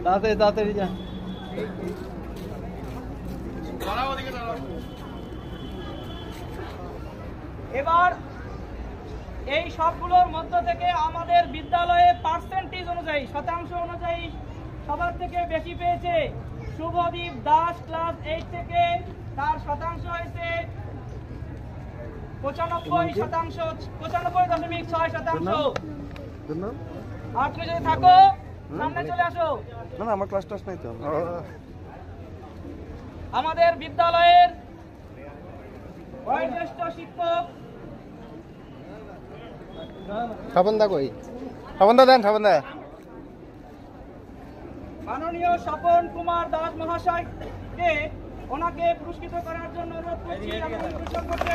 তাড়াতাড়ি তাড়াতাড়ি যা। এবার এই সবগুলোর মধ্য থেকে আমাদের বিদ্যালয়ে পার্সেন্টেজ অনুযায়ী, শতাংশ অনুযায়ী সবার থেকে বেশি পেয়েছে শুভদীপ দাস ক্লাস 8 থেকে। তার শতাংশ হয়েছে 95%, 95.6%। আর তুমি যদি থাকো সামনে চলে আসো। না না, আমার ক্লাস টাস নাই তো। আমাদের বিদ্যালয়ের বয়োজ্যেষ্ঠ শিক্ষক সাবন্দা কই? সাবন্দা দেন, সাবন্দা। মাননীয় স্বপন কুমার দাস মহাশয়কে ওনাকে পুরস্কৃত করার জন্য অনুরোধ করছি এবং পুরস্কার করতে